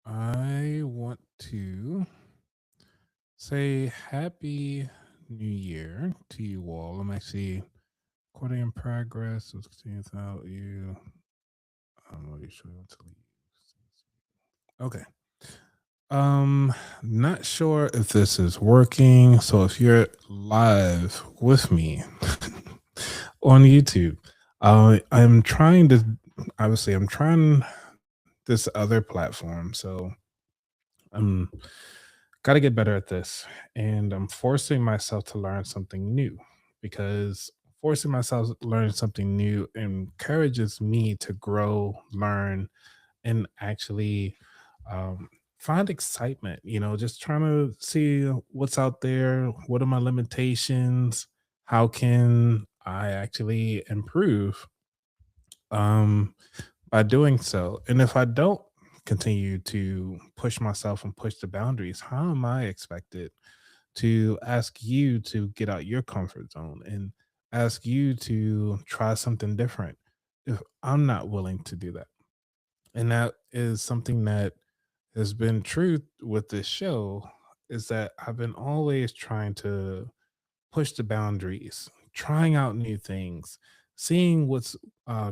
I want to say happy new year to you all. I'm actually recording in progress. Let's continue without you. I'm not really sure what to leave. Okay. Not sure if this is working. So if you're live with me on YouTube, I'm trying to obviously I'm trying this other platform. So I'm got to get better at this. And I'm forcing myself to learn something new because forcing myself to learn something new encourages me to grow, learn, and actually um, find excitement. Just trying to see what's out there. What are my limitations? How can I actually improve? Um, by doing so. And if I don't continue to push myself and push the boundaries, how am I expected to ask you to get out your comfort zone and ask you to try something different if I'm not willing to do that? And that is something that has been true with this show is that I've been always trying to push the boundaries, trying out new things, seeing what's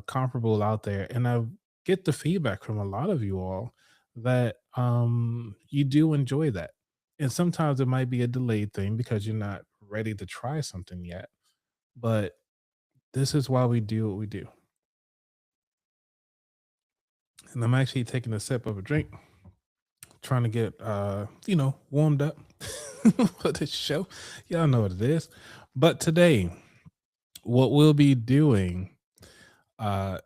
comparable out there. And I get the feedback from a lot of you all that you do enjoy that. And sometimes it might be a delayed thing because you're not ready to try something yet. But this is why we do what we do. And I'm actually taking a sip of a drink, trying to get warmed up for this show. Y'all know what it is. But today, what we'll be doing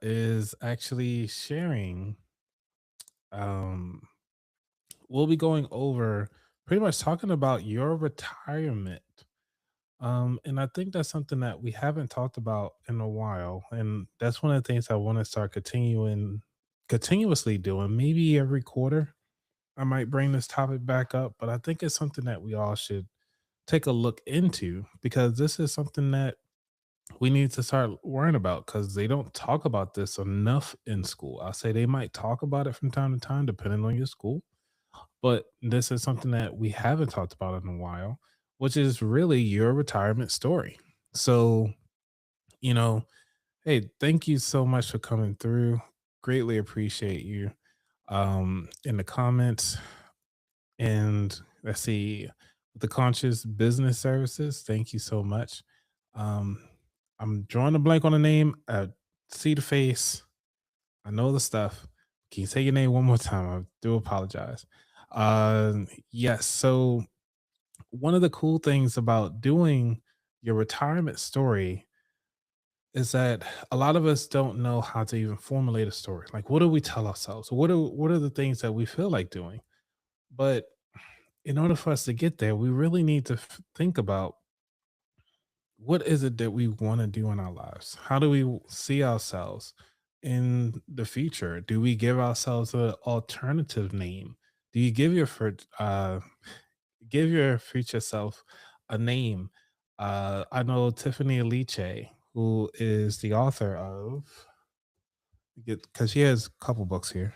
is actually sharing. Um, we'll be going over pretty much talking about your retirement. And I think that's something that we haven't talked about in a while, and that's one of the things I want to start continuously doing. Maybe every quarter, I might bring this topic back up, but I think it's something that we all should take a look into because this is something that we need to start worrying about because they don't talk about this enough in school. I'll say they might talk about it from time to time, depending on your school, but this is something that we haven't talked about in a while, which is really your retirement story. So, you know, hey, thank you so much for coming through. Greatly appreciate you in the comments. And let's see, the Conscious Business Services. Thank you so much. Um, I'm drawing a blank on the name. I see the face. I know the stuff. Can you say your name one more time? I do apologize. Yes. So one of the cool things about doing your retirement story is that a lot of us don't know how to even formulate a story. Like, what do we tell ourselves? What are the things that we feel like doing? But in order for us to get there, we really need to think about what is it that we want to do in our lives? How do we see ourselves in the future? Do we give ourselves an alternative name? Do you give your future self a name? I know Tiffany Aliche, who is the author of because she has a couple books here.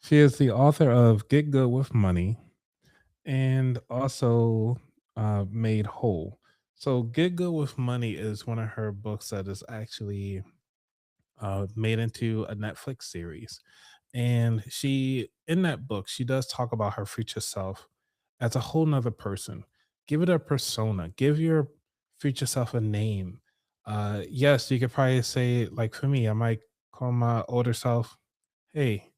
She is the author of Get Good with Money and also Made Whole. So, Get Good with Money is one of her books that is actually made into a Netflix series. And in that book, she does talk about her future self as a whole nother person. Give it a persona, give your future self a name. Yes, you could probably say, like for me, I might call my older self, hey,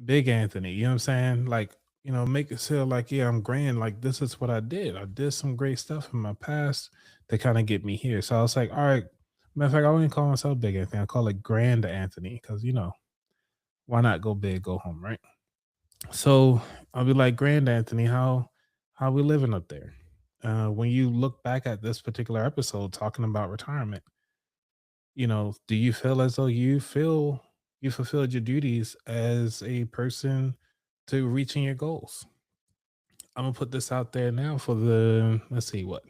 Big Anthony, you know what I'm saying? Like, make it feel like, yeah, I'm grand. Like, this is what I did. I did some great stuff in my past to kind of get me here. So I was like, all right, matter of fact, I wouldn't call myself Big Anthony. I call it Grand Anthony because, why not go big, go home, right? So I'll be like, Grand Anthony, how we living up there? When you look back at this particular episode talking about retirement, do you feel as though you fulfilled your duties as a person to reaching your goals? I'm gonna put this out there now for let's see what,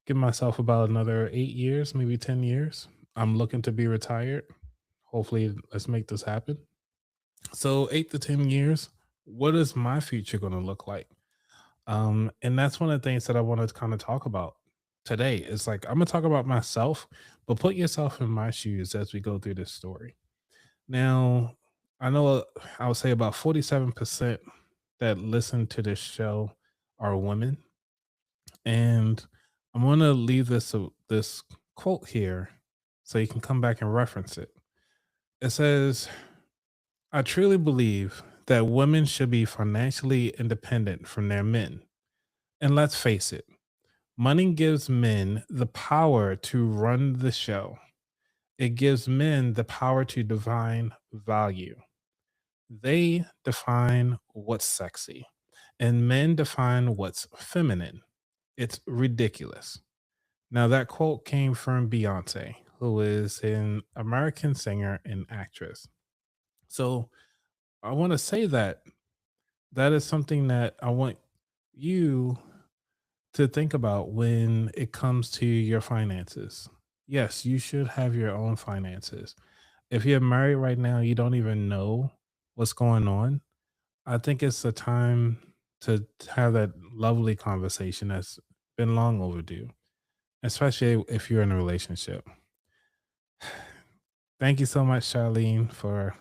give myself about another 8 years, maybe 10 years. I'm looking to be retired. Hopefully, let's make this happen. So 8 to 10 years, what is my future going to look like? And that's one of the things that I want to kind of talk about today. It's like I'm gonna talk about myself, but put yourself in my shoes as we go through this story. Now, I know I would say about 47% that listen to this show are women, and I'm gonna leave this quote here so you can come back and reference it. It says, "I truly believe that women should be financially independent from their men. And let's face it, money gives men the power to run the show. It gives men the power to define value. They define what's sexy, and men define what's feminine. It's ridiculous." Now, that quote came from Beyonce, who is an American singer and actress. So I want to say that that is something that I want you to think about when it comes to your finances. Yes, you should have your own finances. If you're married right now, you don't even know what's going on. I think it's a time to have that lovely conversation that's been long overdue, especially if you're in a relationship. Thank you so much, Charlene, for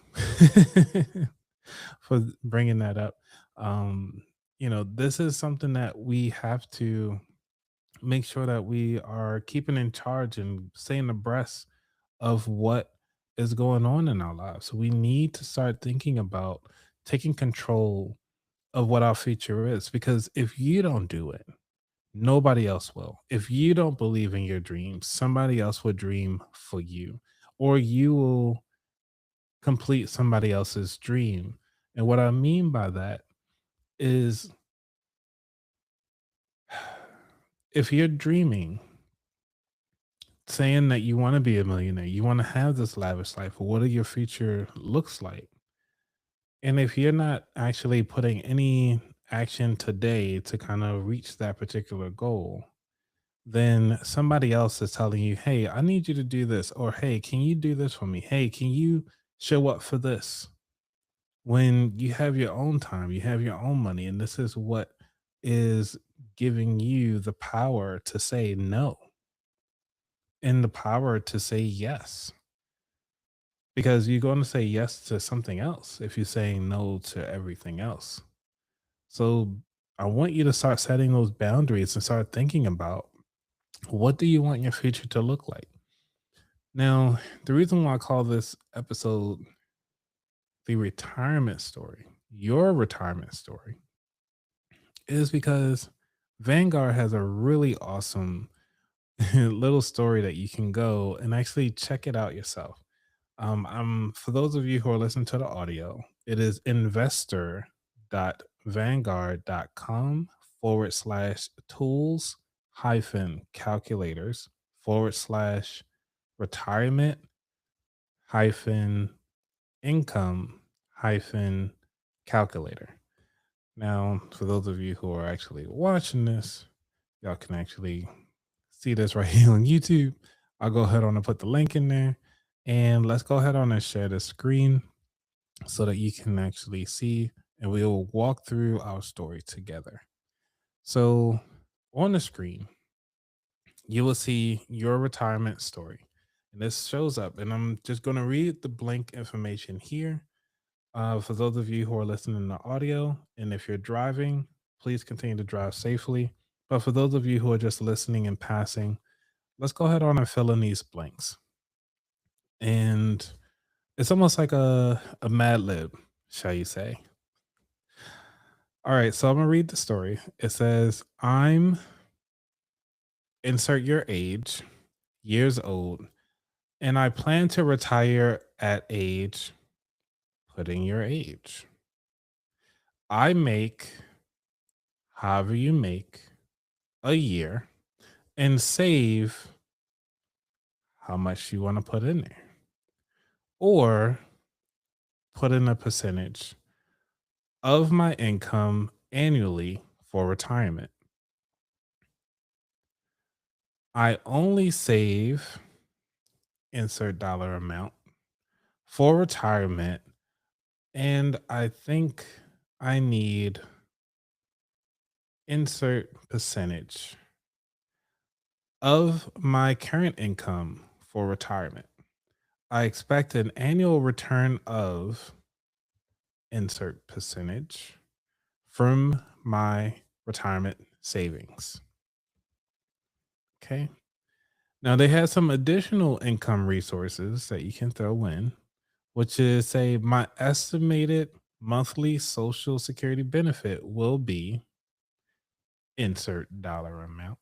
for bringing that up. Um, this is something that we have to make sure that we are keeping in charge and staying abreast of what is going on in our lives. We need to start thinking about taking control of what our future is, because if you don't do it, nobody else will. If you don't believe in your dreams, somebody else will dream for you, or you will complete somebody else's dream. And what I mean by that is, if you're dreaming, saying that you want to be a millionaire, you want to have this lavish life, what do your future looks like? And if you're not actually putting any action today to kind of reach that particular goal, then somebody else is telling you, "Hey, I need you to do this," or "Hey, can you do this for me? Hey, can you show up for this?" When you have your own time, you have your own money, and this is what is giving you the power to say no and the power to say yes, because you're going to say yes to something else if you're saying no to everything else. So I want you to start setting those boundaries and start thinking about, what do you want your future to look like? Now, the reason why I call this episode the retirement story, your retirement story, is because Vanguard has a really awesome little story that you can go and actually check it out yourself. For those of you who are listening to the audio, it is investor.vanguard.com/tools hyphen calculators / retirement hyphen income hyphen calculator. Now, for those of you who are actually watching this, y'all can actually see this right here on YouTube. I'll go ahead on and put the link in there. And let's go ahead on and share the screen so that you can actually see, and we'll walk through our story together. So on the screen, you will see your retirement story. And this shows up, and I'm just going to read the blank information here. For those of you who are listening to audio, and if you're driving, please continue to drive safely. But for those of you who are just listening and passing, let's go ahead on and fill in these blanks. And it's almost like a Mad Lib, shall you say. All right, so I'm gonna read the story. It says, "I'm insert your age, years old, and I plan to retire at age, put in your age. I make however you make a year and save how much you want to put in there, or put in a percentage of my income annually for retirement. I only save insert dollar amount for retirement And I think I need insert percentage of my current income for retirement. I expect an annual return of insert percentage from my retirement savings. Okay. Now they have some additional income resources that you can throw in, which is say my estimated monthly social security benefit will be insert dollar amount.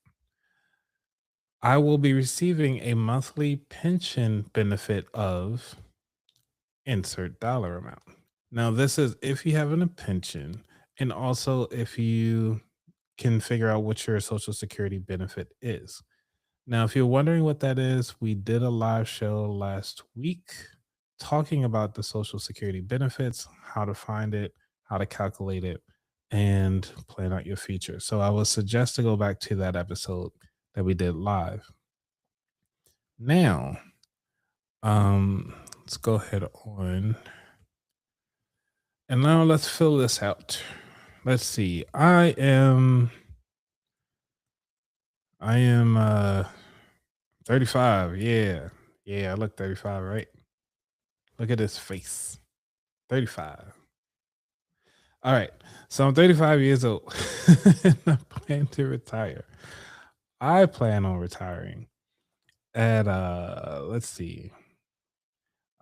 I will be receiving a monthly pension benefit of insert dollar amount. Now, this is if you have a pension, and also if you can figure out what your social security benefit is. Now, if you're wondering what that is, we did a live show last week talking about the social security benefits, how to find it, how to calculate it, and plan out your future. So I would suggest to go back to that episode that we did live. Now, let's go ahead on and now let's fill this out. Let's see. I am 35. Yeah. Yeah, I look 35, right? Look at his face. 35. All right. So I'm 35 years old. And I plan to retire. I plan on retiring at let's see.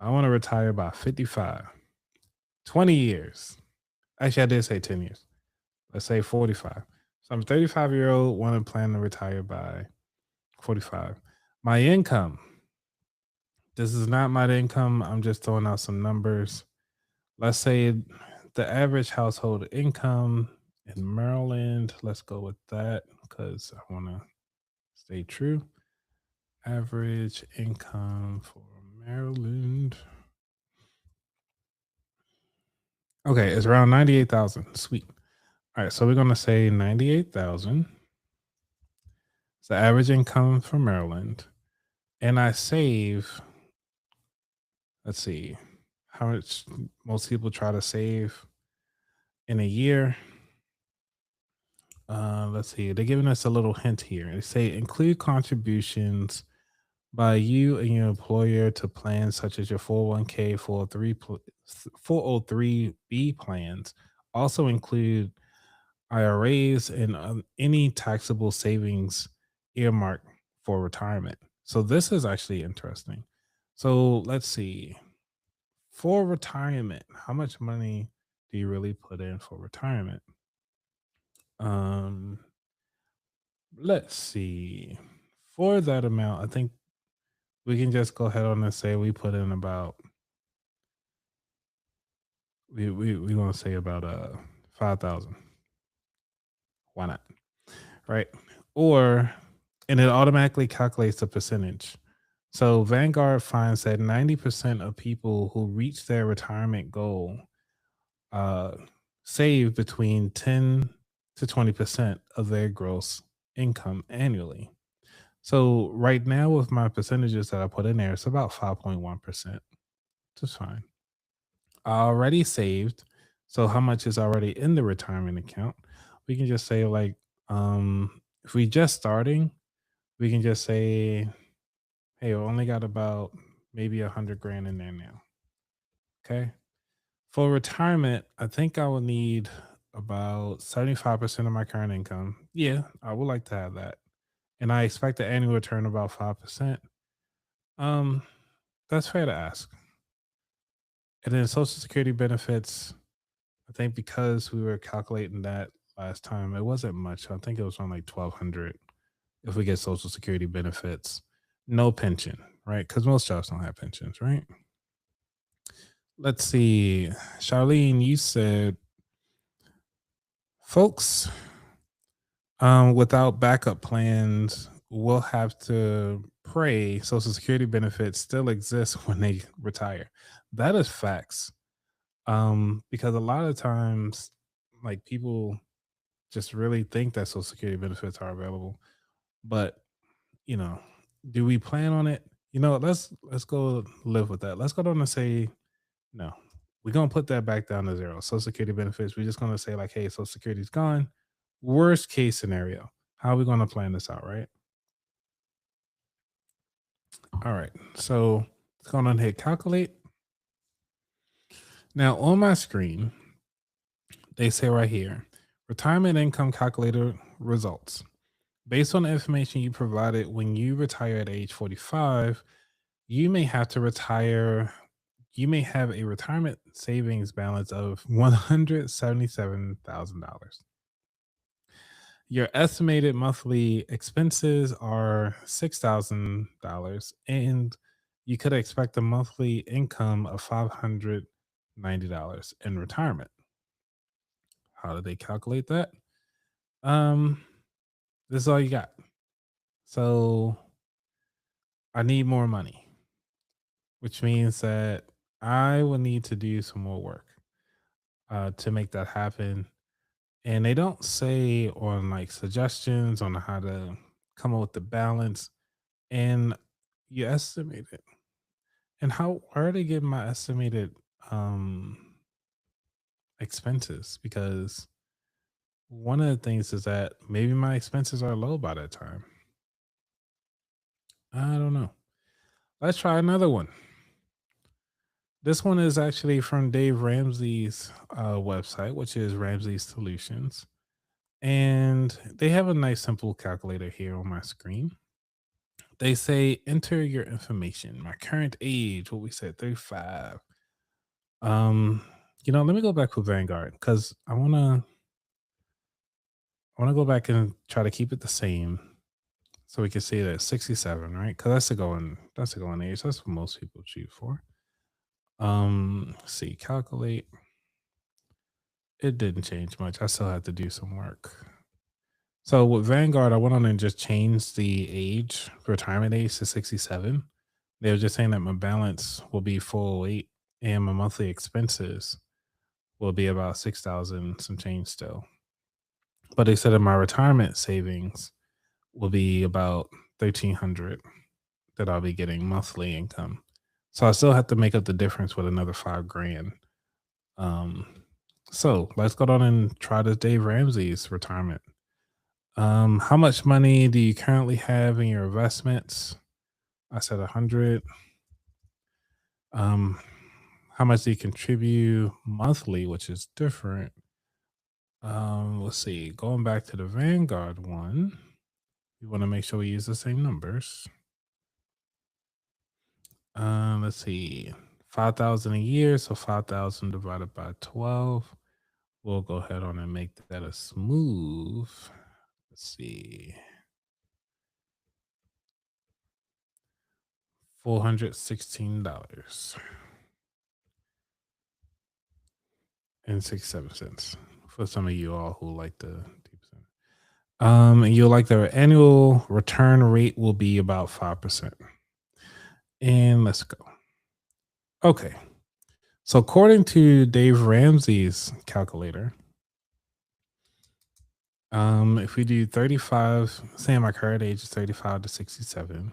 I want to retire by 55. 20 years. Actually, I did say 10 years. Let's say 45. So I'm 35-year old, want to plan to retire by 45. My income. This is not my income. I'm just throwing out some numbers. Let's say the average household income in Maryland. Let's go with that because I want to stay true. Average income for Maryland. Okay, it's around 98,000. Sweet. All right, so we're going to say 98,000. It's the average income for Maryland. And I save, let's see, how much most people try to save in a year. Let's see, they're giving us a little hint here. They say include contributions by you and your employer to plans such as your 401k, 403b plans. Also include IRAs and any taxable savings earmarked for retirement. So this is actually interesting. So let's see. For retirement, how much money do you really put in for retirement? Um, let's see. For that amount, I think we can just go ahead on and say we put in about we want to say about 5,000. Why not? Right? Or and it automatically calculates the percentage. So Vanguard finds that 90% of people who reach their retirement goal uh, save between 10 to 20% of their gross income annually. So right now, with my percentages that I put in there, it's about 5.1%. Just fine. I already saved. So how much is already in the retirement account? We can just say like, if we just starting, we can just say, hey, we only got about maybe 100 grand in there now. Okay. For retirement, I think I will need about 75% of my current income. Yeah, I would like to have that. And I expect an annual return of about 5%. Um, that's fair to ask. And then Social Security benefits, I think because we were calculating that last time, it wasn't much. I think it was on like 1,200 if we get Social Security benefits. No pension, right? Because most jobs don't have pensions, right? Let's see. Charlene, you said folks without backup plans will have to pray Social Security benefits still exist when they retire. That is facts. Because a lot of times, like people just really think that Social Security benefits are available, but you know, do we plan on it? You know, let's go live with that. Let's go down and say no. We're gonna put that back down to zero. Social Security benefits, we're just gonna say, like, hey, Social Security's gone. Worst case scenario. How are we gonna plan this out, right? All right. So let's go on and hit calculate. Now on my screen, they say right here, retirement income calculator results. Based on the information you provided when you retire at age 45, you may have to retire. You may have a retirement savings balance of $177,000. Your estimated monthly expenses are $6,000, and you could expect a monthly income of $590 in retirement. How do they calculate that? Um, this is all you got. So I need more money, which means that I will need to do some more work to make that happen. And they don't say on like suggestions on how to come up with the balance. And you estimate it. And how where are they getting my estimated expenses? Because one of the things is that maybe my expenses are low by that time. I don't know. Let's try another one. This one is actually from Dave Ramsey's website, which is Ramsey Solutions. And they have a nice simple calculator here on my screen. They say enter your information. My current age, what we said, 35. Um, let me go back with Vanguard because I wanna go back and try to keep it the same so we can see that 67, right? Because that's the going age. That's what most people shoot for. Let's see, calculate. It didn't change much. I still had to do some work. So with Vanguard, I went on and just changed the retirement age to 67. They were just saying that my balance will be 408 and my monthly expenses will be about 6,000 some change still. But they said that my retirement savings will be about 1,300 that I'll be getting monthly income. So I still have to make up the difference with another 5 grand. Um, so let's go down and try this Dave Ramsey's retirement. How much money do you currently have in your investments? I said 100. Um, how much do you contribute monthly, which is different? Let's see. Going back to the Vanguard one, we want to make sure we use the same numbers. Let's see. 5,000 a year, so 5,000 divided by 12. We'll go ahead on and make that a smooth. Let's see. $416 and 67 cents for some of you all who like the 2%. And you'll like the annual return rate will be about 5%. And let's go. Okay. So according to Dave Ramsey's calculator, if we do 35, say my current age is 35 to 67.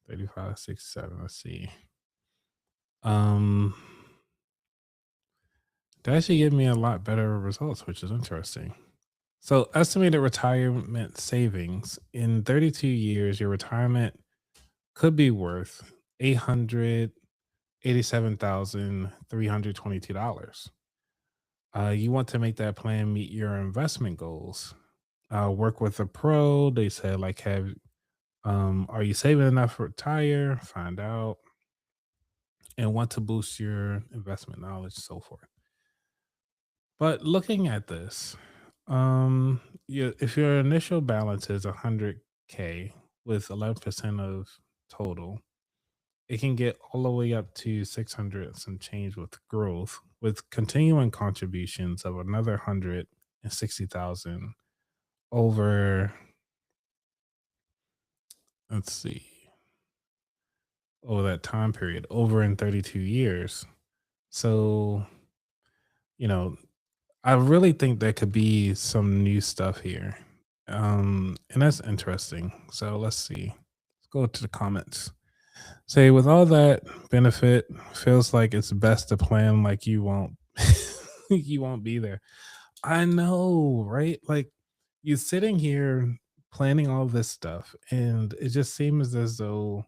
35 to 67, let's see. That actually gave me a lot better results, which is interesting. So estimated retirement savings in 32 years, your retirement could be worth $887,322. You want to make that plan meet your investment goals. Work with a pro. They said like are you saving enough to retire? Find out. And want to boost your investment knowledge, so forth. But looking at this, if your initial balance is 100K with 11% of total, it can get all the way up to 600 some change with growth, with continuing contributions of another 160,000 over, let's see, over that time period, over in 32 years. So, you know, I really think there could be some new stuff here. And that's interesting. So let's see. Let's go to the comments. Say with all that benefit, feels like it's best to plan like you won't you won't be there. I know, right? Like you're sitting here planning all this stuff, and it just seems as though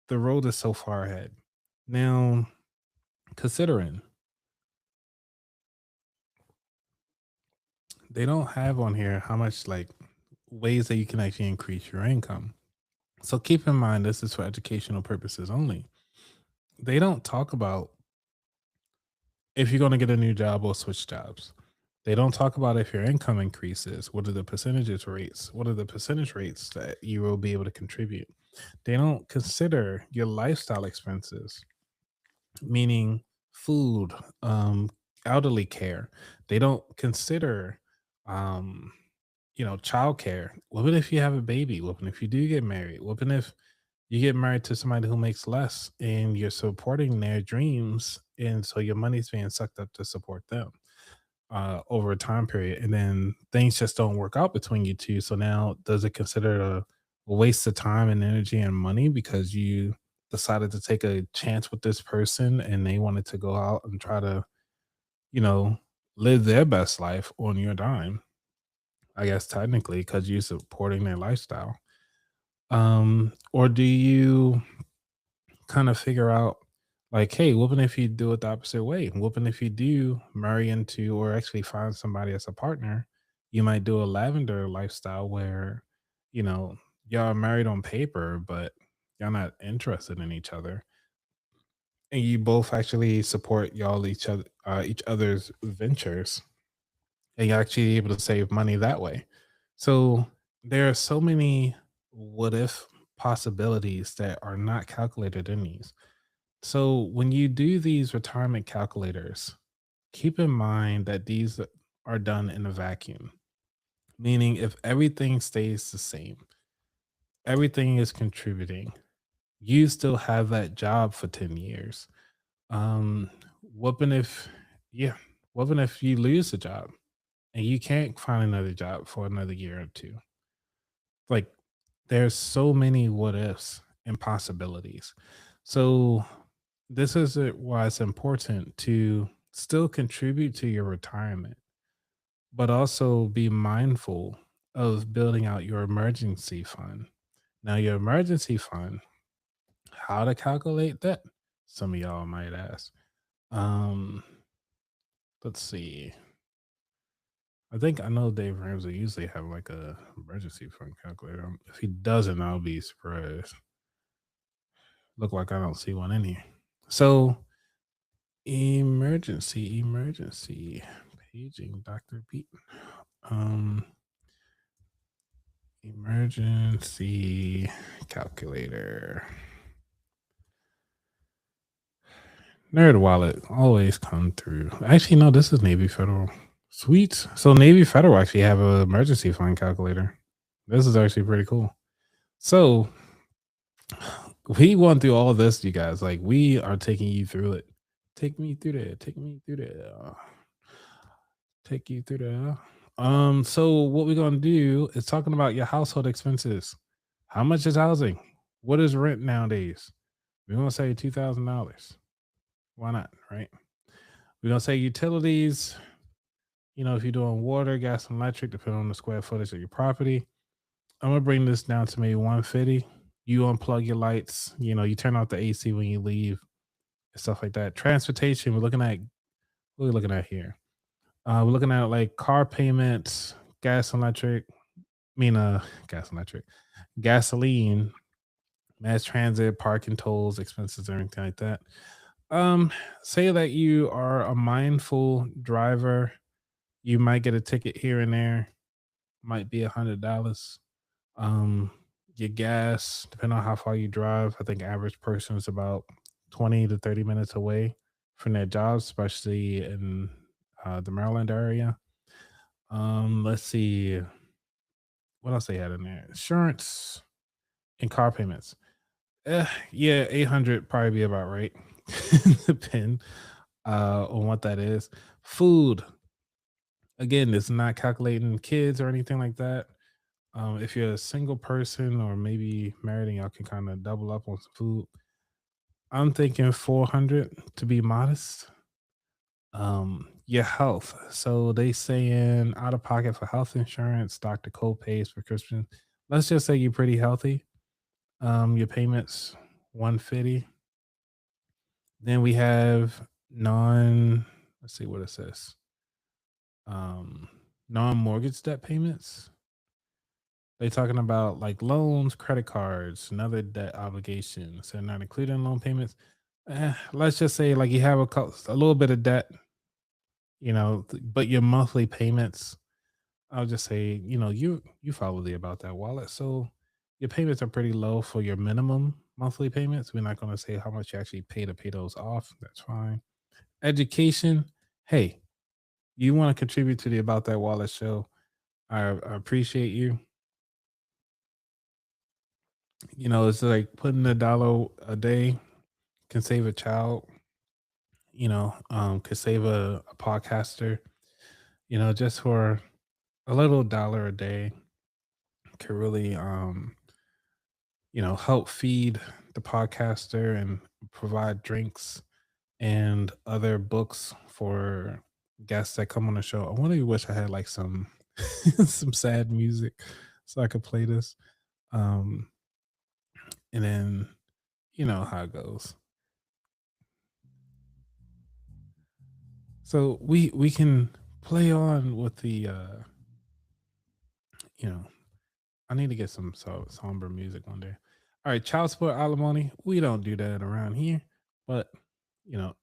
the road is so far ahead. Now, considering they don't have on here how much like ways that you can actually increase your income. So keep in mind this is for educational purposes only. They don't talk about if you're going to get a new job or switch jobs. They don't talk about if your income increases. What are the percentages rates? What are the percentage rates that you will be able to contribute? They don't consider your lifestyle expenses, meaning food, elderly care. They don't consider, um, childcare. What if you have a baby? What if you do get married? What if you get married to somebody who makes less and you're supporting their dreams, and so your money's being sucked up to support them over a time period, and then things just don't work out between you two. So now, does it consider a waste of time and energy and money because you decided to take a chance with this person and they wanted to go out and try to, you know, live their best life on your dime? I guess technically, because you're supporting their lifestyle. Or do you kind of figure out like, hey, whooping if you do it the opposite way. Whooping if you do marry into or actually find somebody as a partner, you might do a lavender lifestyle where, you know, y'all are married on paper, but y'all not interested in each other. And you both actually support y'all each other's ventures, and you're actually able to save money that way. So there are so many what if possibilities that are not calculated in these. So when you do these retirement calculators, keep in mind that these are done in a vacuum, meaning if everything stays the same, everything is contributing, you still have that job for 10 years. Um, whooping if, yeah, whooping if you lose the job and you can't find another job for another year or two. Like there's so many what ifs and possibilities. So this is why it's important to still contribute to your retirement, but also be mindful of building out your emergency fund. Now, your emergency fund, how to calculate that? Some of y'all might ask. Um, let's see. I think I know Dave Ramsey usually have like a emergency fund calculator. If he doesn't, I'll be surprised. Look like I don't see one in here. So emergency, paging Dr. Pete. Um, emergency calculator. Nerd wallet always come through. Actually, no, this is Navy Federal. Sweet. So Navy Federal actually have a emergency fund calculator. This is actually pretty cool. So we went through all this, you guys. Like we are taking you through it. Take me through there. Take me through there. Take you through there. So what we're gonna do is talking about your household expenses. How much is housing? What is rent nowadays? We're gonna say $2,000. Why not? Right? We're gonna say utilities. You know, if you're doing water, gas, and electric, depending on the square footage of your property. I'm gonna bring this down to maybe 150. You unplug your lights. You know, you turn off the AC when you leave and stuff like that. Transportation. We're looking at what are we looking at here? We're looking at like car payments, gas and electric. Gas and electric, gasoline, mass transit, parking tolls, expenses, everything like that. Um, Say that you are a mindful driver. You might get a ticket here and there. Might be $100. Um, your gas, depending on how far you drive, I think average person is about 20 to 30 minutes away from their jobs, especially in the Maryland area. Let's see what else they had in there. Insurance and car payments. Yeah, 800 probably be about right. Depend on what that is. Food. Again, it's not calculating kids or anything like that. If you're a single person or maybe married and y'all can kind of double up on some food, I'm thinking 400 to be modest. Your health. So they saying out of pocket for health insurance, doctor co-pays, prescription. Let's just say you're pretty healthy. Your payments 150. Then we have non, let's see what it says. Um, non-mortgage debt payments. They talking about like loans, credit cards, and other debt obligations. They're not including loan payments. Let's just say like you have a little bit of debt, but your monthly payments, I'll just say, you follow the about that wallet. So your payments are pretty low for your minimum monthly payments. We're not going to say how much you actually pay to pay those off. That's fine. Education. Hey, you want to contribute to the About That Wallet show. I appreciate you. It's like putting $1 a day can save a child, could save a podcaster, just for a little dollar a day could really, help feed the podcaster and provide drinks and other books for guests that come on the show. I really wish I had like some some sad music so I could play this. Um, and then you know how it goes. So we can play on with the you know I need to get some somber music on there. All right, child support alimony. We don't do that around here, but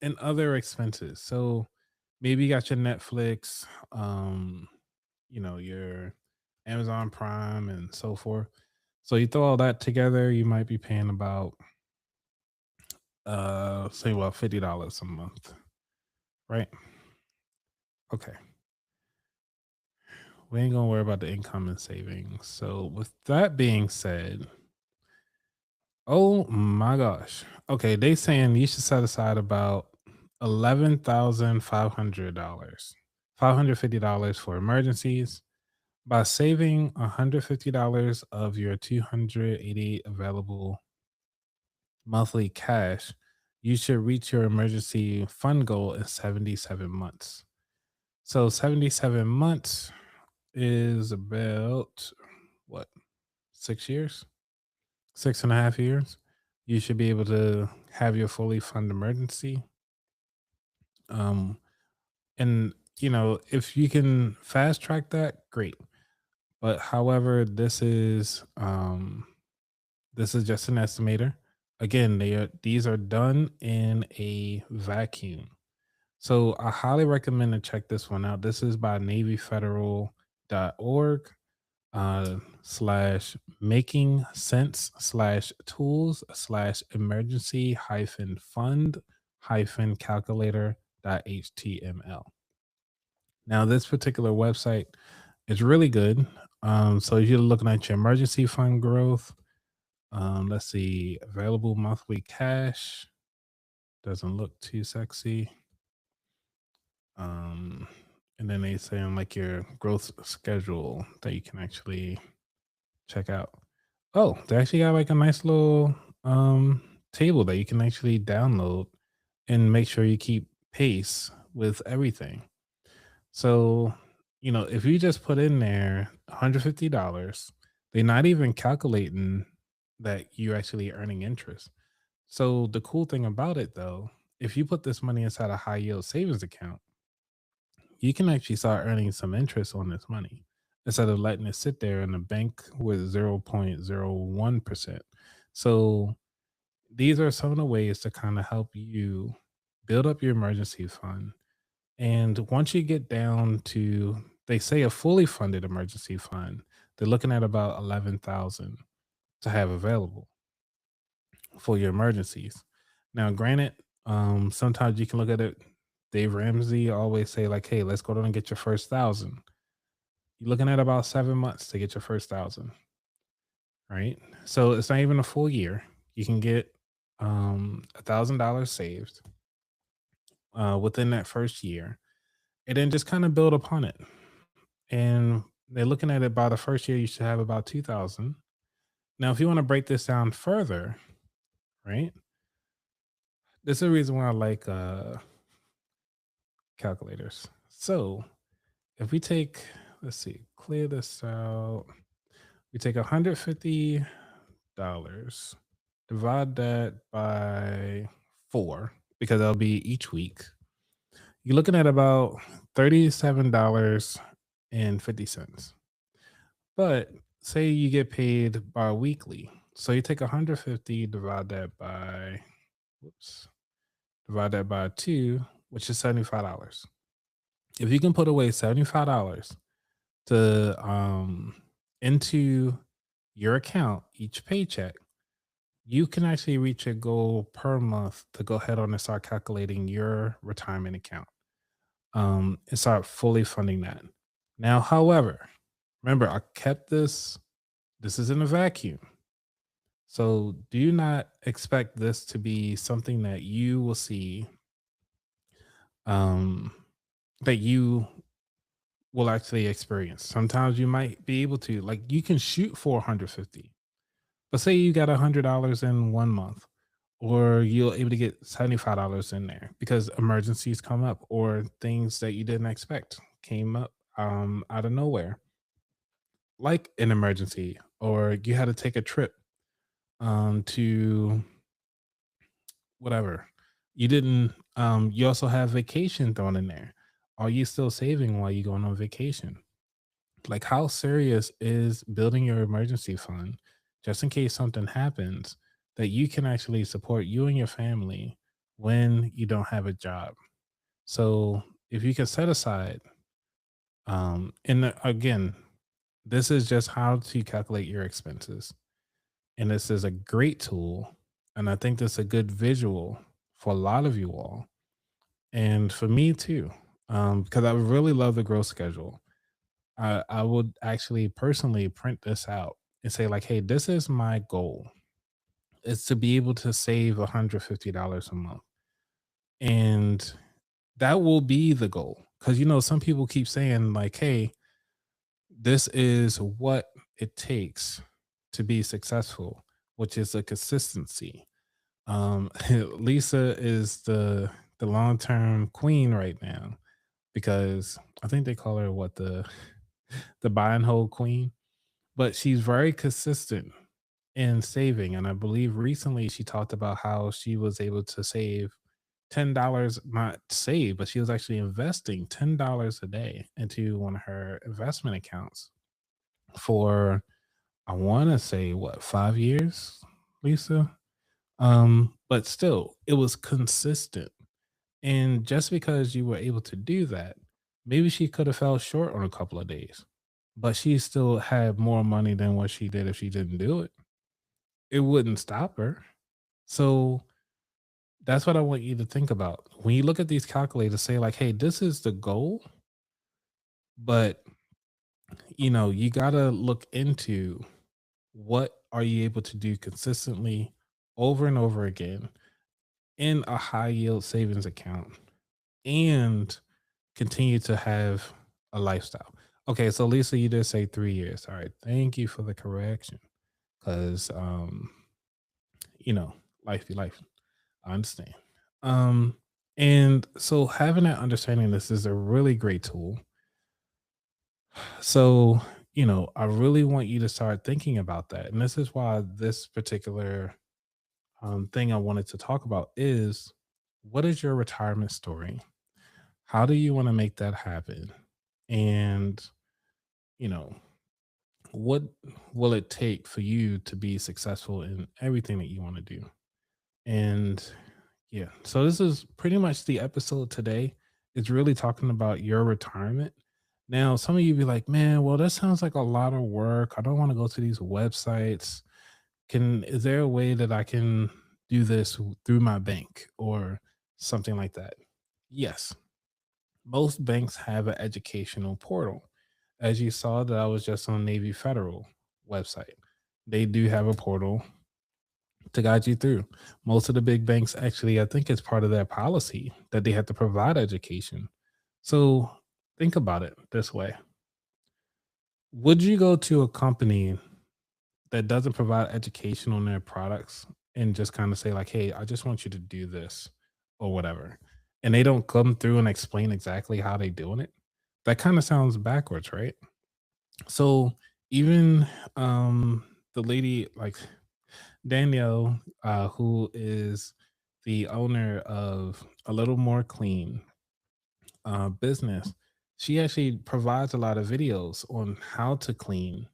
and other expenses. So maybe you got your Netflix, your Amazon Prime and so forth. So you throw all that together, you might be paying about say well $50 a month, right? Okay. We ain't gonna worry about the income and savings. So with that being said, oh my gosh. Okay, they saying you should set aside about $11,500. $550 for emergencies. By saving $150 of your 280 available monthly cash, you should reach your emergency fund goal in 77 months. So 77 months is about what, 6 years? 6.5 years. You should be able to have your fully fund emergency. Um, and if you can fast track that, great. But however, this is just an estimator. Again, these are done in a vacuum. So I highly recommend to check this one out. This is by navyfederal.org slash making sense slash tools slash emergency hyphen fund hyphen calculator dot html. Now, this particular website is really good. So you're looking at your emergency fund growth. Let's see, available monthly cash doesn't look too sexy. Um, and then they say on like your growth schedule that you can actually check out. Oh, they actually got like a nice little table that you can actually download and make sure you keep pace with everything. So, if you just put in there $150, they're not even calculating that you're actually earning interest. So the cool thing about it though, if you put this money inside a high yield savings account, you can actually start earning some interest on this money instead of letting it sit there in the bank with 0.01%. So these are some of the ways to kind of help you build up your emergency fund. And once you get down to, they say a fully funded emergency fund, they're looking at about 11,000 to have available for your emergencies. Now, granted, sometimes you can look at it. Dave Ramsey always say like, "Hey, let's go down and get your first 1,000." You're looking at about 7 months to get your first 1,000, right? So it's not even a full year. You can get $1,000 saved within that first year, and then just kind of build upon it. And they're looking at it by the first year, you should have about 2,000. Now, if you want to break this down further, right? This is the reason why I like calculators. So if we take, let's see, clear this out. We take $150, divide that by 4, because that'll be each week. You're looking at about $37.50. But say you get paid bi-weekly. So you take 150, divide that by, whoops, divide that by 2, which is $75. If you can put away $75 to into your account each paycheck, you can actually reach a goal per month to go ahead on and start calculating your retirement account, and start fully funding that. Now, however, remember I kept this is in a vacuum. So do not expect this to be something that you will see, um that you will actually experience. Sometimes you might be able to, like, you can shoot for 150. But say you got $100 in 1 month, or you're able to get $75 in there because emergencies come up or things that you didn't expect came up out of nowhere, like an emergency, or you had to take a trip to whatever. You didn't you also have vacation thrown in there. Are you still saving while you're going on vacation? Like, how serious is building your emergency fund just in case something happens, that you can actually support you and your family when you don't have a job? So if you can set aside, again, this is just how to calculate your expenses. And this is a great tool. And I think this is a good visual for a lot of you all. And for me too, because I really love the growth schedule. I would actually personally print this out and say, like, hey, this is my goal. It's to be able to save $150 a month. And that will be the goal. Cause some people keep saying, like, hey, this is what it takes to be successful, which is a consistency. Lisa is the long term queen right now, because I think they call her what, the buy and hold queen, but she's very consistent in saving. And I believe recently she talked about how she was able to save $10, not save, but she was actually investing $10 a day into one of her investment accounts for, I want to say, what, 5 years, Lisa? But still, it was consistent. And just because you were able to do that, maybe she could have fell short on a couple of days, but she still had more money than what she did if she didn't do it. It wouldn't stop her. So that's what I want you to think about. When you look at these calculators, say, like, hey, this is the goal, but you gotta look into what are you able to do consistently over and over again in a high yield savings account, and continue to have a lifestyle. Okay, so Lisa, you did say 3 years. All right, thank you for the correction. Because you know, life be life. I understand. Um, and so having that understanding, this is a really great tool. So, I really want you to start thinking about that. And this is why this particular thing I wanted to talk about is, what is your retirement story? How do you want to make that happen? And, you know, what will it take for you to be successful in everything that you want to do? And yeah, so this is pretty much the episode today. It's really talking about your retirement. Now, some of you be like, man, well, that sounds like a lot of work. I don't want to go to these websites. Is there a way that I can do this through my bank or something like that? Yes, most banks have an educational portal. As you saw, that I was just on Navy Federal website. They do have a portal to guide you through. Most of the big banks actually, I think it's part of their policy that they have to provide education. So think about it this way. Would you go to a company that doesn't provide education on their products and just kind of say like, "Hey, I just want you to do this," or whatever, and they don't come through and explain exactly how they doing it? That kind of sounds backwards, right? So even the lady like Danielle, who is the owner of A Little More Clean business, she actually provides a lot of videos on how to clean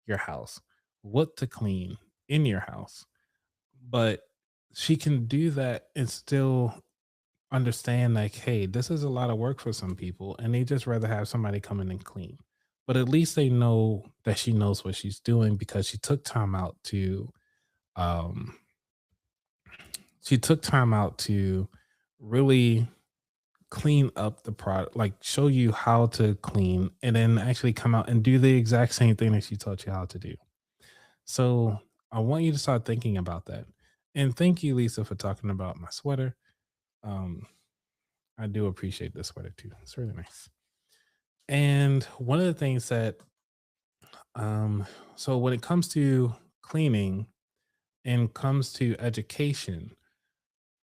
your house, what to clean in your house. But she can do that and still understand, like, hey, this is a lot of work for some people, and they just rather have somebody come in and clean. But at least they know that she knows what she's doing because um, she took time out to really clean up the product, like show you how to clean, and then actually come out and do the exact same thing that she taught you how to do. So I want you to start thinking about that. And thank you, Lisa, for talking about my sweater. Um, I do appreciate this sweater too. It's really nice. And one of the things that, um, so when it comes to cleaning and comes to education,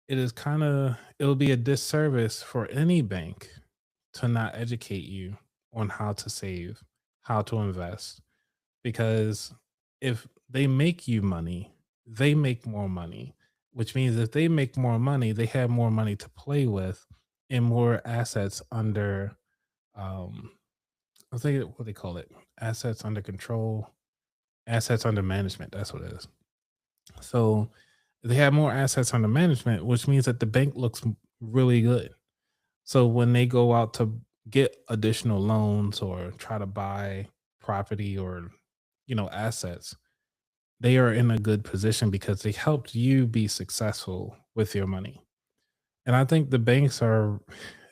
it'll be a disservice for any bank to not educate you on how to save, how to invest, because if they make you money, they make more money, which means if they make more money, they have more money to play with and more assets under um I think what they call it, assets under control, assets under management. That's what it is. So they have more assets under management, which means that the bank looks really good. So when they go out to get additional loans or try to buy property or assets, they are in a good position because they helped you be successful with your money. And I think the banks are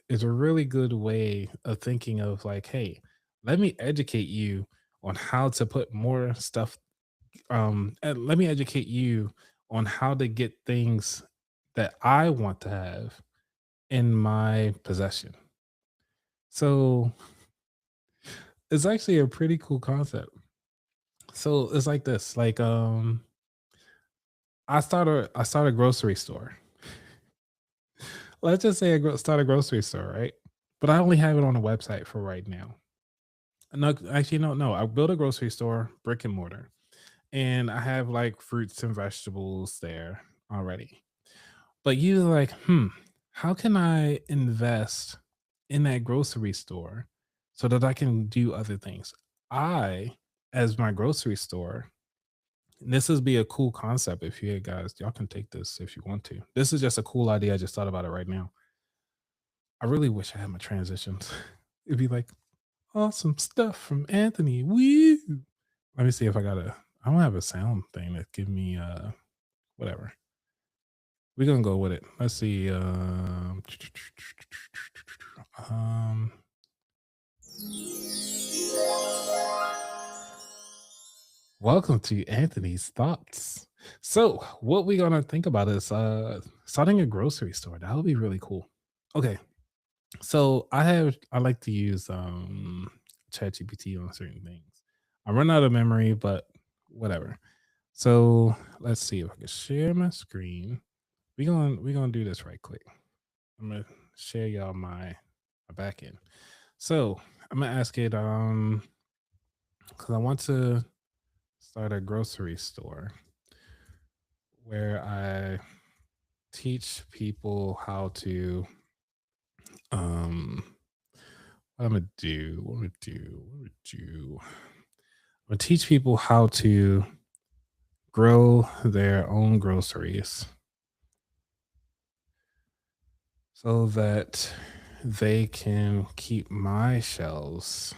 is a really good way of thinking of like, hey, let me educate you on how to put more stuff and let me educate you on how to get things that I want to have in my possession. So it's actually a pretty cool concept. So it's like this, like I start a grocery store. Let's just say start a grocery store, right? But I only have it on a website for right now. No, actually, no. I built a grocery store, brick and mortar, and I have like fruits and vegetables there already. But you like, how can I invest in that grocery store so that I can do other things? I, as my grocery store, this is be a cool concept if you guys y'all can take this if you want to. This is just a cool idea. I just thought about it right now. I really wish I had my transitions. It'd be like awesome stuff from Anthony. Woo! Let me see if I don't have a sound thing that give me whatever. We're gonna go with it. Let's see. Um Welcome to Anthony's Thoughts. So what we're gonna think about is starting a grocery store. That would be really cool. Okay. So I like to use ChatGPT on certain things. I run out of memory, but whatever. So let's see if I can share my screen. We're gonna do this right quick. I'm gonna share y'all my back end. So I'm gonna ask it because I want to start a grocery store where I teach people how to um what I'm gonna do, what I'm gonna do, what I'm gonna do. I'm gonna teach people how to grow their own groceries so that they can keep my shelves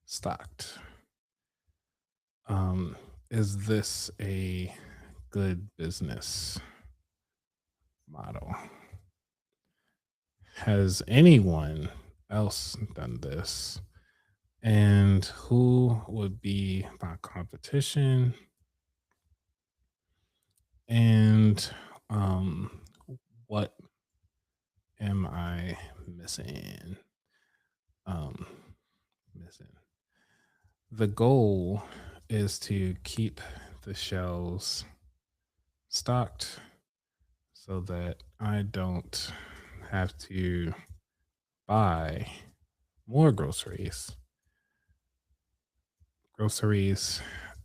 stocked. Um, is this a good business model? Has anyone else done this? And who would be my competition? And what am I missing? Um, missing. The goal is to keep the shelves stocked so that I don't have to buy more groceries,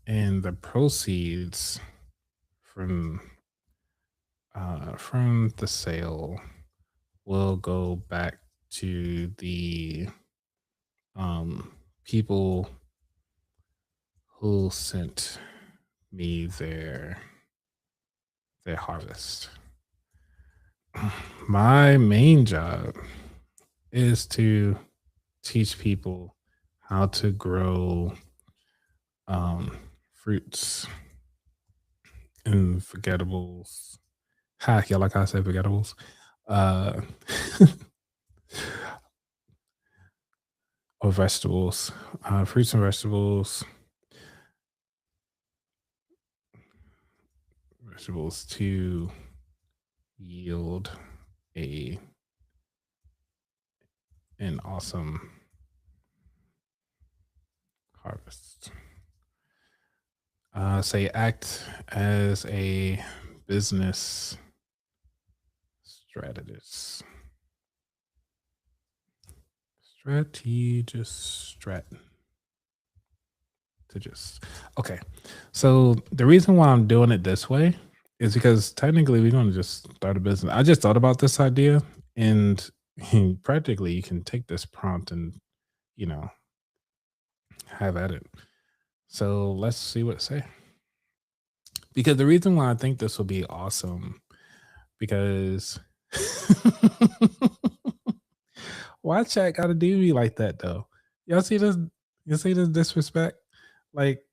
and the proceeds from from the sale will go back to the um, people who sent me their harvest. My main job is to teach people how to grow um, fruits and vegetables. Ha, yeah, like I said, vegetables. Uh, or vegetables, fruits and vegetables to yield a an awesome harvest. Say act as a business strategist. Strategist. Strategist. Okay. So the reason why I'm doing it this way is because technically we're going to just start a business. I just thought about this idea, and practically you can take this prompt and, you know, have at it. So let's see what it say. Because the reason why I think this will be awesome, because why chat gotta do me like that though? Y'all see this? You see this disrespect? Like,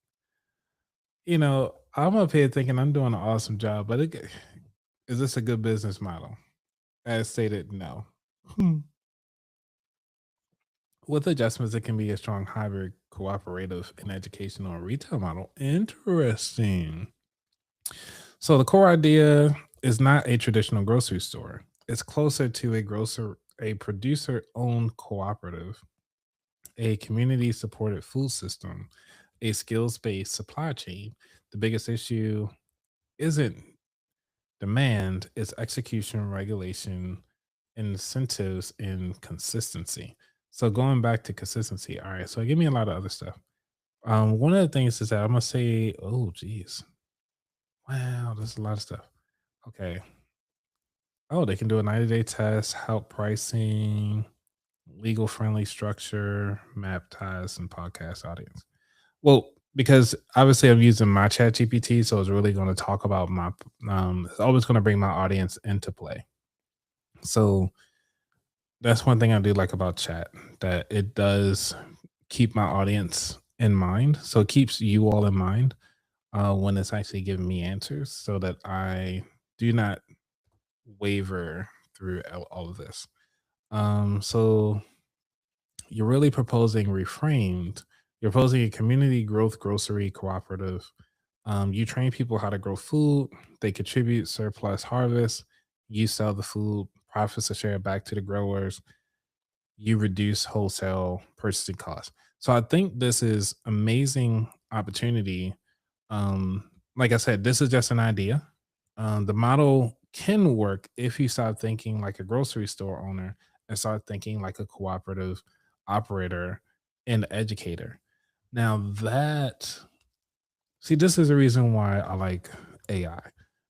I'm up here thinking I'm doing an awesome job, but is this a good business model? As stated, no. Hmm. With adjustments, it can be a strong hybrid, cooperative, and educational and retail model. Interesting. So the core idea is not a traditional grocery store. It's closer to a producer-owned cooperative, a community-supported food system, a skills-based supply chain. The biggest issue isn't demand, it's execution, regulation, incentives, and consistency. So going back to consistency, all right. So give me a lot of other stuff. One of the things is that I'm gonna say, oh geez, wow, there's a lot of stuff. Okay. Oh, they can do a 90-day test, help pricing, legal friendly structure, map ties, and podcast audience. Well, because obviously I'm using my chat GPT, so it's really going to talk about it's always going to bring my audience into play. So that's one thing I do like about chat, that it does keep my audience in mind. So it keeps you all in mind when it's actually giving me answers so that I do not waver through all of this. So you're really proposing reframed. You're proposing a community growth grocery cooperative. You train people how to grow food. They contribute surplus harvest. You sell the food. Profits are shared back to the growers. You reduce wholesale purchasing costs. So I think this is amazing opportunity. Like I said, this is just an idea. The model can work if you start thinking like a grocery store owner and start thinking like a cooperative operator and educator. Now that see, this is the reason why I like AI,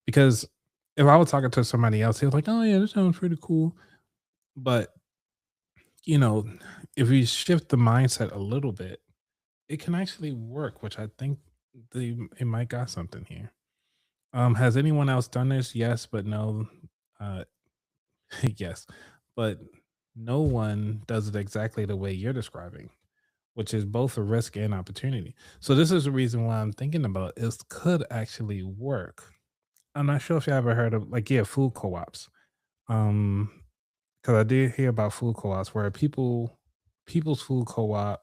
because if I was talking to somebody else, he was like, "Oh yeah, this sounds pretty cool," but you know, if we shift the mindset a little bit, it can actually work, which I think it might got something here. Has anyone else done this? Yes, but no. Uh, yes, but no one does it exactly the way you're describing, which is both a risk and opportunity. So this is the reason why I'm thinking about this could actually work. I'm not sure if you ever heard of food co-ops. Um, because I did hear about food co-ops where people's food co-op,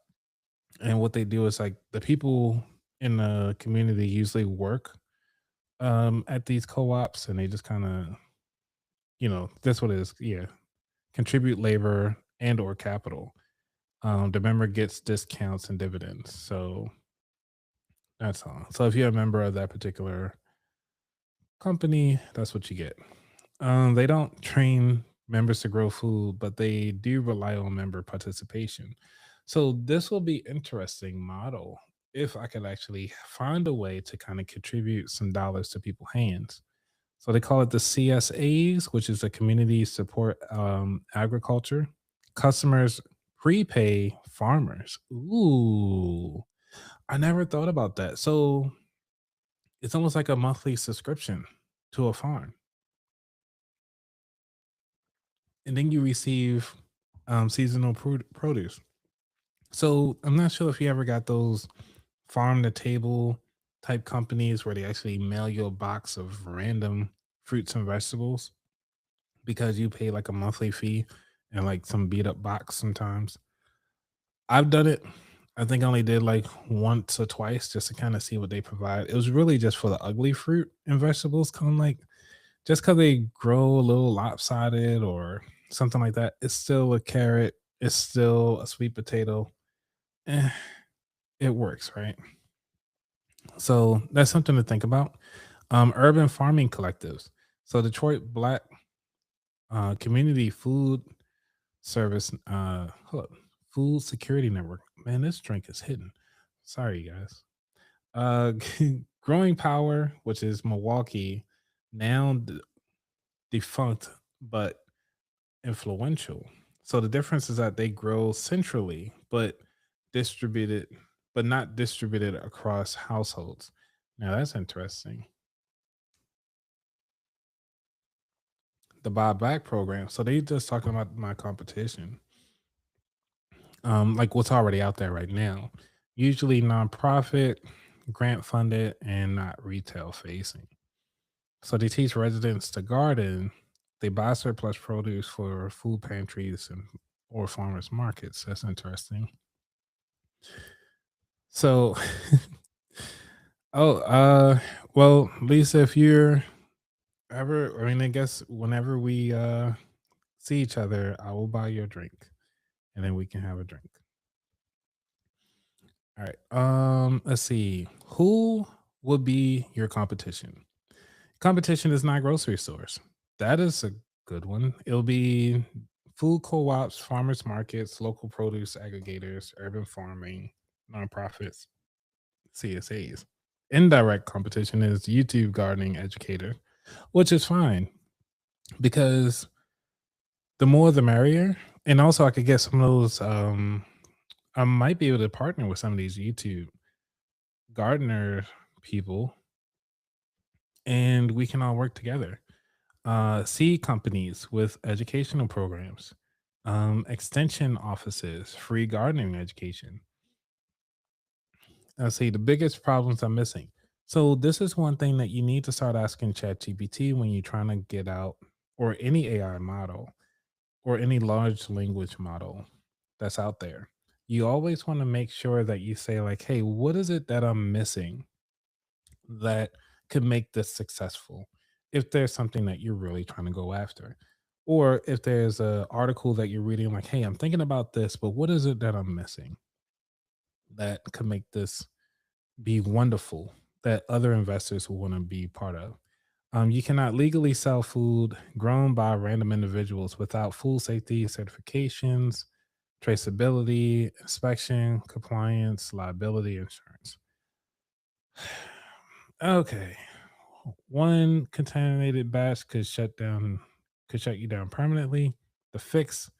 and what they do is like the people in the community usually work at these co-ops, and they just kind of, that's what it is. Yeah, contribute labor and or capital. The member gets discounts and dividends. So that's all. So if you're a member of that particular company, that's what you get. They don't train members to grow food, but they do rely on member participation. So this will be interesting model if I could actually find a way to kind of contribute some dollars to people's hands. So they call it the CSAs, which is the community support agriculture. Customers prepay farmers. Ooh, I never thought about that. So it's almost like a monthly subscription to a farm, and then you receive seasonal produce. So I'm not sure if you ever got those farm to table type companies where they actually mail you a box of random fruits and vegetables because you pay like a monthly fee and like some beat up box sometimes. I've done it. I think I only did like once or twice just to kind of see what they provide. It was really just for the ugly fruit and vegetables, kind of like just because they grow a little lopsided or something like that. It's still a carrot. It's still a sweet potato. Eh, it works, right? So that's something to think about. Urban farming collectives. So Detroit Black Community Food Service, hold up, Food Security Network. Man, this drink is hidden. Sorry, you guys. Uh, Growing Power, which is Milwaukee, now defunct but influential. So the difference is that they grow centrally, distributed, but not distributed across households. Now that's interesting. The buy back program. So they just talking about my competition, like what's already out there right now. Usually nonprofit, grant funded, and not retail facing. So they teach residents to garden. They buy surplus produce for food pantries and or farmers markets. That's interesting. So, oh, well, Lisa, if you're ever, I mean, I guess whenever we see each other, I will buy you a drink, and then we can have a drink. All right. Let's see. Who would be your competition? Competition is not grocery stores. That is a good one. It'll be food co-ops, farmers markets, local produce aggregators, urban farming, nonprofits, CSAs. Indirect competition is YouTube gardening educator, which is fine because the more the merrier. And also I could get some of those I might be able to partner with some of these YouTube gardener people and we can all work together. Seed companies with educational programs, extension offices, free gardening education. I see the biggest problems I'm missing. So this is one thing that you need to start asking ChatGPT when you're trying to get out, or any AI model, or any large language model that's out there. You always want to make sure that you say like, "Hey, what is it that I'm missing that could make this successful?" If there's something that you're really trying to go after. Or if there's a article that you're reading like, "Hey, I'm thinking about this, but what is it that I'm missing that could make this be wonderful that other investors will want to be part of?" You cannot legally sell food grown by random individuals without full safety certifications, traceability, inspection, compliance, liability insurance. Okay. One contaminated batch could shut you down permanently. The fix: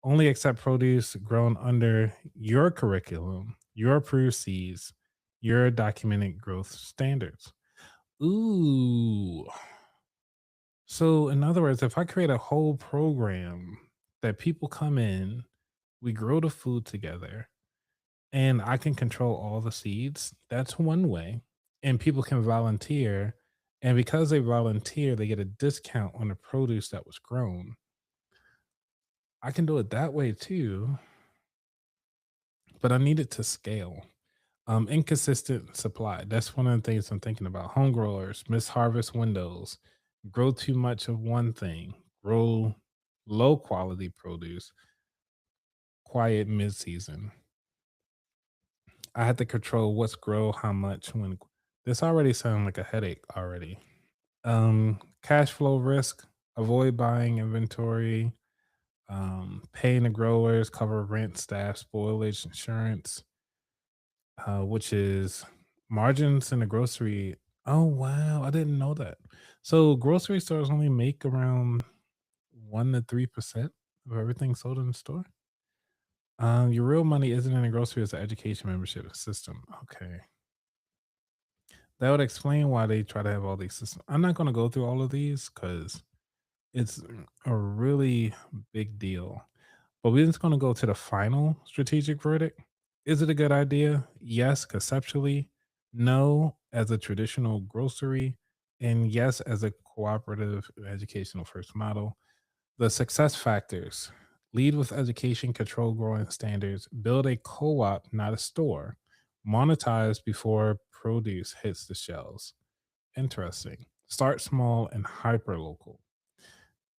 only accept produce grown under your curriculum, your approved seeds, your documented growth standards. Ooh. So in other words, if I create a whole program that people come in, we grow the food together, and I can control all the seeds, that's one way. And people can volunteer. And because they volunteer, they get a discount on the produce that was grown. I can do it that way too, but I need it to scale. Inconsistent supply. That's one of the things I'm thinking about. Home growers miss harvest windows, grow too much of one thing, grow low quality produce, quiet mid-season. I had to control what's grow how much when this already sounds like a headache already. Cash flow risk, avoid buying inventory, paying the growers, cover rent, staff, spoilage, insurance, which is margins in the grocery. Oh wow, I didn't know that. So grocery stores only make around 1 to 3% of everything sold in the store. Your real money isn't in the grocery; it's the education membership system. Okay, that would explain why they try to have all these systems. I'm not going to go through all of these because it's a really big deal. But we're just going to go to the final strategic verdict. Is it a good idea? Yes, conceptually. No, as a traditional grocery. And yes, as a cooperative educational first model. The success factors: lead with education, control growing standards, build a co op, not a store, monetize before produce hits the shelves. Interesting. Start small and hyper local.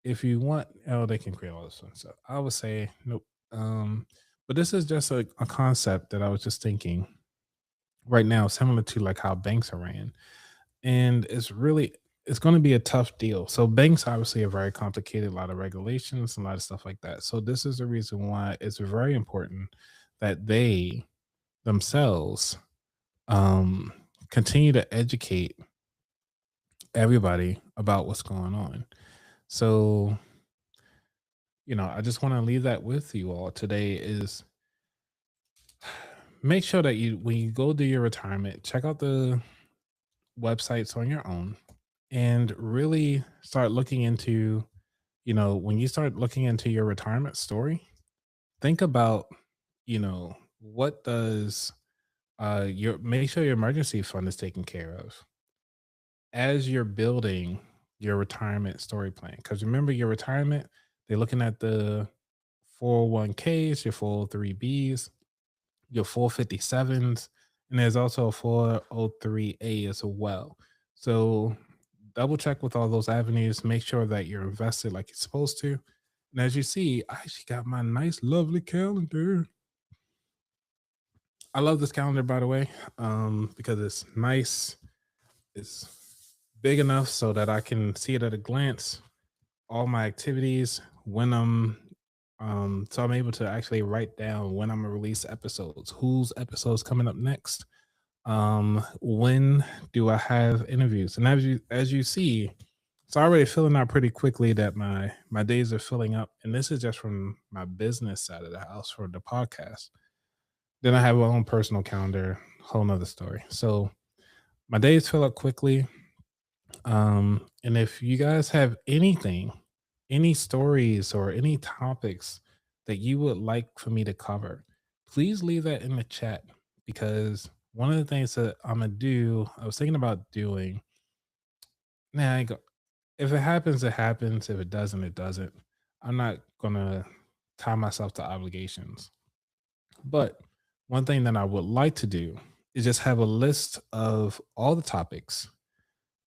If you want, oh, they can create all this fun stuff. I would say nope. But this is just a concept that I was just thinking right now, similar to like how banks are ran, and it's going to be a tough deal. So banks obviously are very complicated, a lot of regulations, a lot of stuff like that. So this is the reason why it's very important that they themselves um, continue to educate everybody about what's going on. So I just want to leave that with you all today is make sure that you when you go do your retirement, check out the websites on your own and really start looking into, when you start looking into your retirement story, think about, what does your make sure your emergency fund is taken care of as you're building your retirement story plan. Because remember, your retirement, they're looking at the 401ks, your 403bs, your 457s, and there's also a 403a as well. So double check with all those avenues, make sure that you're invested like you're supposed to. And as you see, I actually got my nice, lovely calendar. I love this calendar, by the way, because it's nice. It's big enough so that I can see it at a glance, all my activities, when so I'm able to actually write down when I'm gonna release episodes, whose episodes coming up next, when do I have interviews, and as you see, it's already filling out pretty quickly that my days are filling up, and this is just from my business side of the house for the podcast. Then I have my own personal calendar, whole nother story. So my days fill up quickly. And if you guys have anything, any stories or any topics that you would like for me to cover, please leave that in the chat because one of the things that I was thinking about doing. Now, if it happens, it happens. If it doesn't, it doesn't. I'm not gonna tie myself to obligations. But one thing that I would like to do is just have a list of all the topics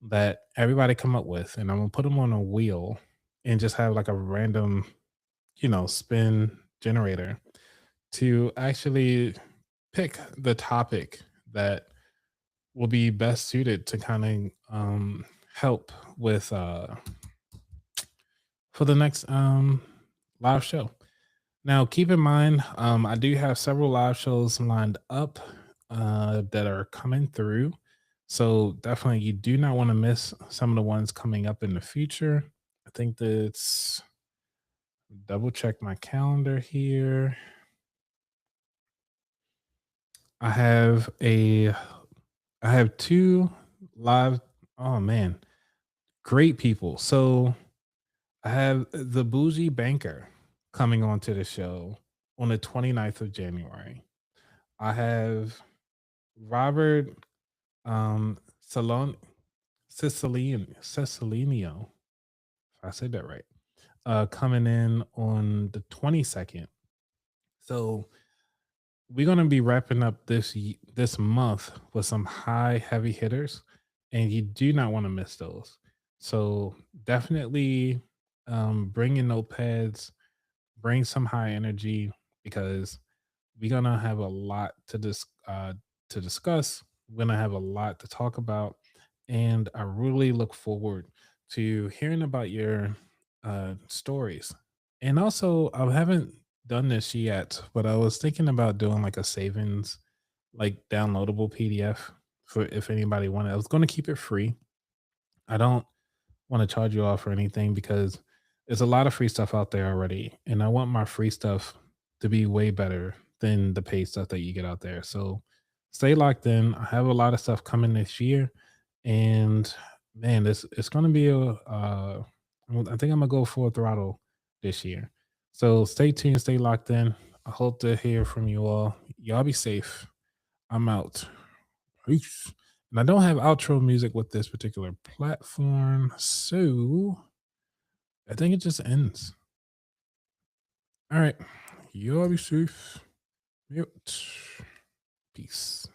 that everybody come up with, and I'm gonna put them on a wheel and just have like a random, spin generator to actually pick the topic that will be best suited to kind of help with for the next live show. Now, keep in mind, I do have several live shows lined up that are coming through. So definitely, you do not want to miss some of the ones coming up in the future. I think that's double check my calendar here. I have a, I have two live. Oh man, great people. So I have the Bougie Banker coming on to the show on the 29th of January. I have Robert Salon Cecilinio, if I said that right, coming in on the 22nd. So we're gonna be wrapping up this month with some high heavy hitters, and you do not want to miss those. So definitely bring your notepads, bring some high energy. because we're gonna have a lot to discuss. We're gonna have a lot to talk about, and I really look forward to hearing about your stories. And also, I haven't done this yet, but I was thinking about doing like a savings, like downloadable PDF for if anybody wanted. I was going to keep it free. I don't want to charge you off or anything because there's a lot of free stuff out there already, and I want my free stuff to be way better than the paid stuff that you get out there. So stay locked in. I have a lot of stuff coming this year, and man, this it's going to be a. I think I'm gonna go full throttle this year. So stay tuned, stay locked in. I hope to hear from you all. Y'all be safe. I'm out. Peace. And I don't have outro music with this particular platform, so I think it just ends. All right. Y'all be safe. Mute. Peace.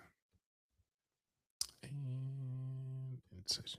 And end session.